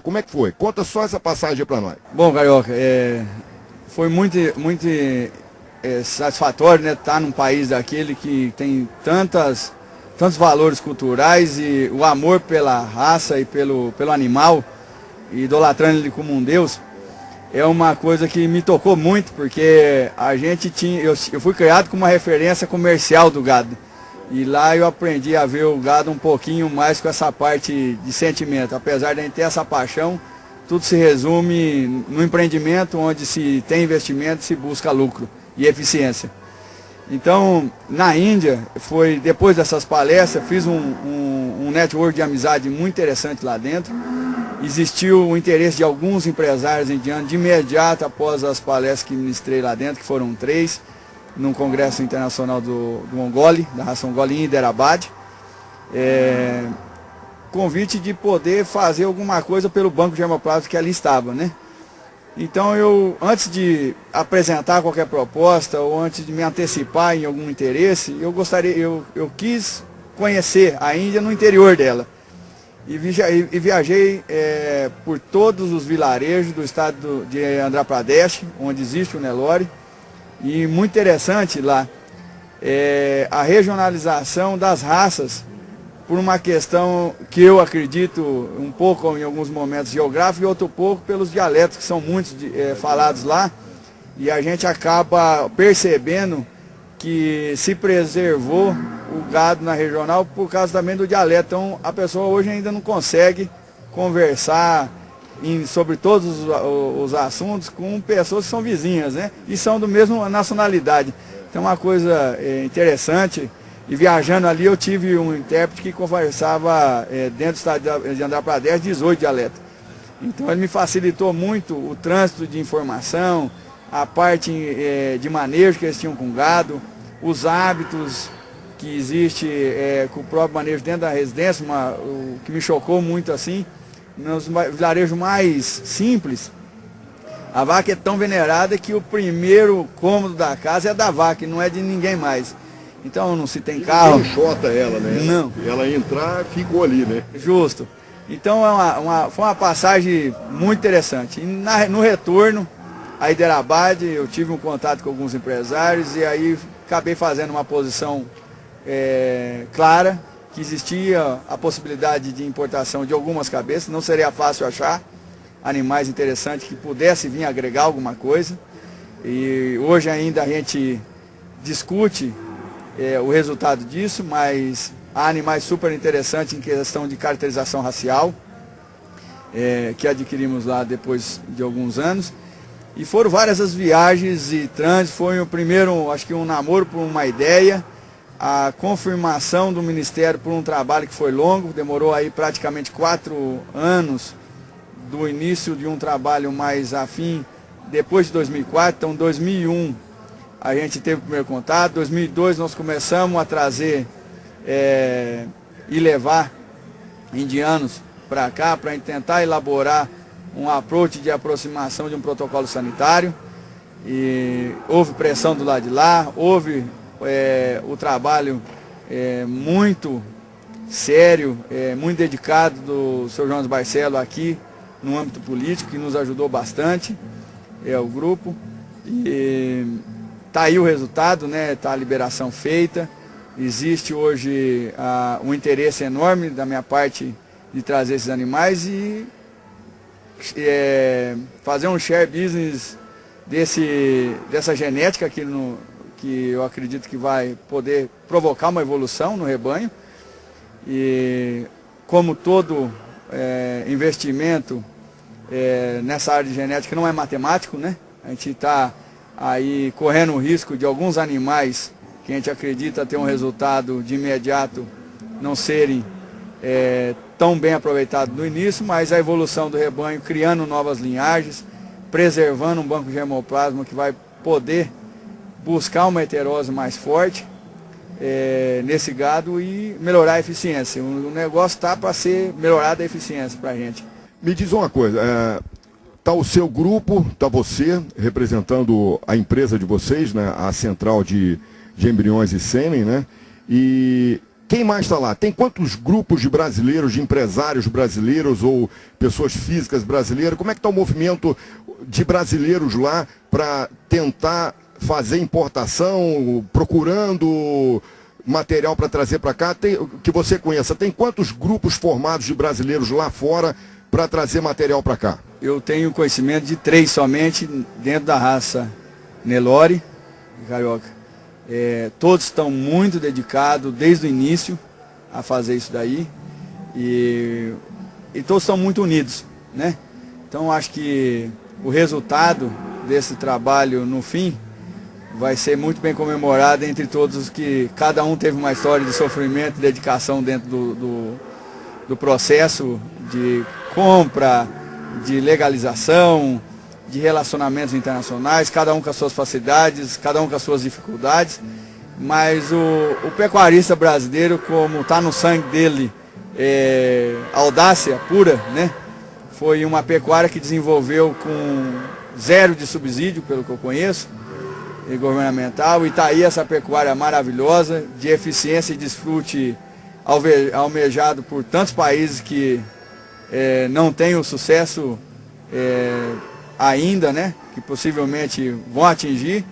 Como é que foi? Conta só essa passagem para nós. Bom, Carioca, foi muito satisfatório, né, estar num país daquele que tem tantos valores culturais e o amor pela raça e pelo animal, idolatrando ele como um Deus. É uma coisa que me tocou muito, porque a gente eu fui criado com uma referência comercial do gado. E lá eu aprendi a ver o gado um pouquinho mais com essa parte de sentimento. Apesar de a gente ter essa paixão, tudo se resume no empreendimento onde se tem investimento, se busca lucro e eficiência. Então, na Índia, depois dessas palestras, fiz um network de amizade muito interessante lá dentro. Existiu o interesse de alguns empresários indianos de imediato após as palestras que ministrei lá dentro, que foram 3, num congresso internacional do Ongole, da raça Ongole em Hyderabad. Convite de poder fazer alguma coisa pelo banco de germoplasma que ali estava, né? Então antes de apresentar qualquer proposta ou antes de me antecipar em algum interesse, eu quis conhecer a Índia no interior dela. E viajei por todos os vilarejos do estado de Andhra Pradesh, onde existe o Nelore. E muito interessante lá a regionalização das raças, por uma questão que eu acredito um pouco em alguns momentos geográficos e outro pouco pelos dialetos que são muitos falados lá. E a gente acaba percebendo que se preservou o gado na regional por causa também do dialeto. Então a pessoa hoje ainda não consegue conversar sobre todos os assuntos com pessoas que são vizinhas, né? E são do mesmo nacionalidade. Então uma coisa interessante. E viajando ali eu tive um intérprete que conversava dentro do estado de Andhra Pradesh 18 dialetos. Então ele me facilitou muito o trânsito de informação, a parte de manejo que eles tinham com gado, os hábitos que existe com o próprio manejo dentro da residência, o que me chocou muito assim, nos vilarejos mais simples, a vaca é tão venerada que o primeiro cômodo da casa é da vaca, e não é de ninguém mais. Então não se tem carro. Não chota ela, né? Não. Ela entrar, ficou ali, né? Justo. Então foi uma passagem muito interessante. E no retorno a Hyderabad, eu tive um contato com alguns empresários e aí acabei fazendo uma posição clara, que existia a possibilidade de importação de algumas cabeças, não seria fácil achar animais interessantes que pudessem vir agregar alguma coisa. E hoje ainda a gente discute o resultado disso, mas há animais super interessantes em questão de caracterização racial, que adquirimos lá depois de alguns anos. E foram várias as viagens e trânsitos. Foi o primeiro, acho que um namoro por uma ideia, a confirmação do Ministério por um trabalho que foi longo, demorou aí praticamente 4 anos do início de um trabalho mais afim, depois de 2004, então 2001 a gente teve o primeiro contato, 2002 nós começamos a trazer e levar indianos para cá, para tentar elaborar um approach de aproximação de um protocolo sanitário. E houve pressão do lado de lá, houve o trabalho muito sério, muito dedicado do Sr. Jonas Barcelo aqui no âmbito político, que nos ajudou bastante, o grupo. E está aí o resultado, né? Está a liberação feita. Existe hoje um interesse enorme da minha parte de trazer esses animais e fazer um share business dessa genética que eu acredito que vai poder provocar uma evolução no rebanho. E como todo investimento nessa área de genética não é matemático, né? A gente está aí correndo o risco de alguns animais que a gente acredita ter um resultado de imediato não serem tão bem aproveitados no início, mas a evolução do rebanho, criando novas linhagens, preservando um banco de germoplasma que vai poder buscar uma heterose mais forte nesse gado e melhorar a eficiência. O negócio está para ser melhorada a eficiência para a gente. Me diz uma coisa, está o seu grupo, está você representando a empresa de vocês, né, a central de embriões e sêmen, né? E Quem mais está lá? Tem quantos grupos de brasileiros, de empresários brasileiros ou pessoas físicas brasileiras? Como é que está o movimento de brasileiros lá para tentar fazer importação, procurando material para trazer para cá? Que você conheça, tem quantos grupos formados de brasileiros lá fora para trazer material para cá? Eu tenho conhecimento de 3 somente dentro da raça Nelore, Carioca. Todos estão muito dedicados desde o início a fazer isso daí e todos estão muito unidos, né? Então acho que o resultado desse trabalho no fim vai ser muito bem comemorado entre todos os que cada um teve uma história de sofrimento e dedicação dentro do processo de compra, de legalização, de relacionamentos internacionais, cada um com as suas facilidades, cada um com as suas dificuldades, mas o pecuarista brasileiro, como está no sangue dele, audácia pura, né? Foi uma pecuária que desenvolveu com 0 de subsídio, pelo que eu conheço, governamental, e está aí essa pecuária maravilhosa, de eficiência e desfrute almejado por tantos países que não têm o sucesso ainda, né, que possivelmente vão atingir,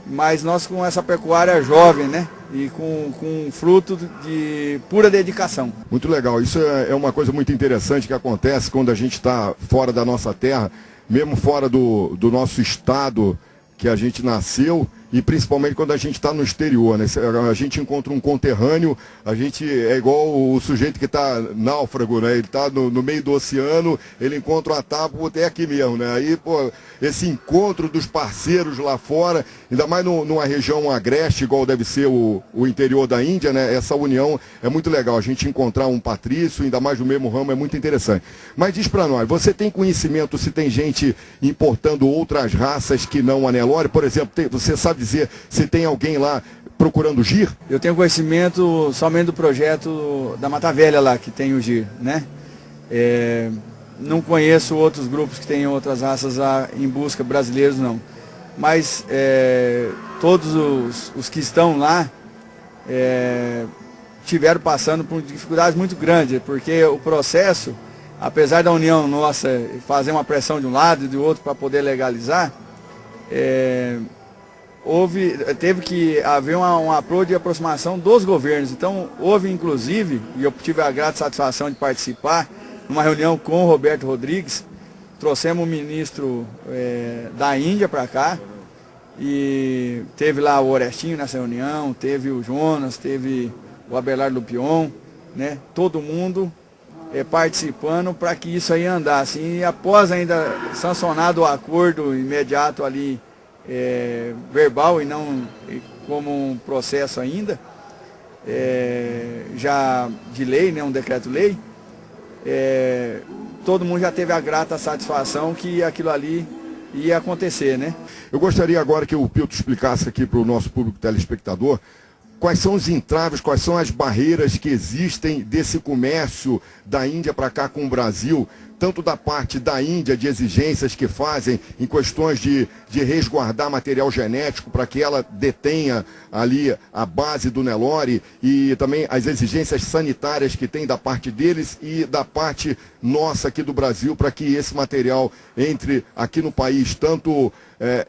mas nós com essa pecuária jovem, né, e com fruto de pura dedicação. Muito legal, isso é uma coisa muito interessante que acontece quando a gente está fora da nossa terra, mesmo fora do nosso estado que a gente nasceu, e principalmente quando a gente está no exterior, né? A gente encontra um conterrâneo, a gente é igual o sujeito que está náufrago, né? Ele está no meio do oceano, ele encontra uma tábua, é aqui mesmo, né? Aí, pô, esse encontro dos parceiros lá fora, ainda mais numa região agreste, igual deve ser o interior da Índia, né? Essa união é muito legal, a gente encontrar um patrício, ainda mais no mesmo ramo, é muito interessante. Mas diz para nós, você tem conhecimento se tem gente importando outras raças que não a Nelore? Por exemplo, você sabe dizer se tem alguém lá procurando GIR? Eu tenho conhecimento somente do projeto da Mata Velha lá, que tem o GIR, né? Não conheço outros grupos que tenham outras raças lá em busca, brasileiros não. Mas todos os que estão lá tiveram passando por dificuldades muito grandes, porque o processo, apesar da união nossa fazer uma pressão de um lado e do outro para poder legalizar, teve que haver um approach de aproximação dos governos. Então houve inclusive, e eu tive a grata satisfação de participar, numa reunião com o Roberto Rodrigues, trouxemos o ministro da Índia para cá, e teve lá o Orestinho nessa reunião, teve o Jonas, teve o Abelardo Lupion, né? Todo mundo participando para que isso aí andasse. E após ainda sancionado o acordo imediato ali, verbal e não como um processo ainda, já de lei, né, um decreto-lei, todo mundo já teve a grata satisfação que aquilo ali ia acontecer, né? Eu gostaria agora que o Pilto explicasse aqui para o nosso público telespectador quais são os entraves, quais são as barreiras que existem desse comércio da Índia para cá com o Brasil, tanto da parte da Índia, de exigências que fazem em questões de resguardar material genético para que ela detenha ali a base do Nelore, e também as exigências sanitárias que tem da parte deles e da parte nossa aqui do Brasil, para que esse material entre aqui no país, tanto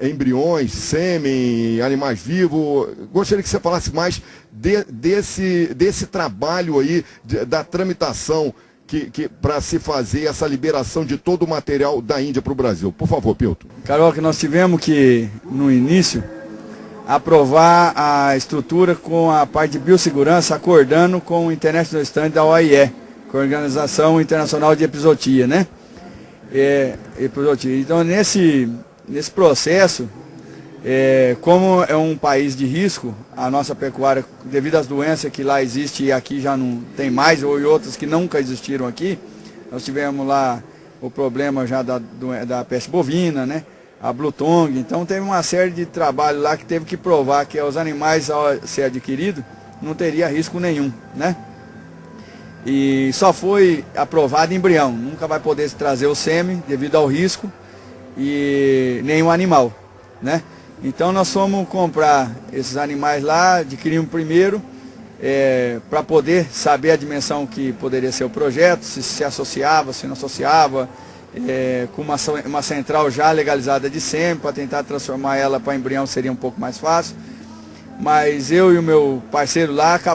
embriões, sêmen, animais vivos. Gostaria que você falasse mais desse trabalho aí, da tramitação para se fazer essa liberação de todo o material da Índia para o Brasil. Por favor, Pilto. Carol, que nós tivemos que, no início, aprovar a estrutura com a parte de biossegurança, acordando com o International Stand da OIE, com a Organização Internacional de Epizotia, né? Epizotia. Então, nesse processo, como é um país de risco, a nossa pecuária, devido às doenças que lá existem e aqui já não tem mais, ou outras que nunca existiram aqui, nós tivemos lá o problema já da peste bovina, né? A Blue Tongue. Então teve uma série de trabalho lá que teve que provar que os animais, ao ser adquirido, não teria risco nenhum, né? E só foi aprovado embrião, nunca vai poder trazer o sêmen devido ao risco e nenhum animal, né? Então nós fomos comprar esses animais lá, adquirimos primeiro, para poder saber a dimensão que poderia ser o projeto, se associava, se não associava, com uma central já legalizada de sêmen, para tentar transformar ela para embrião seria um pouco mais fácil. Mas eu e o meu parceiro lá acabamos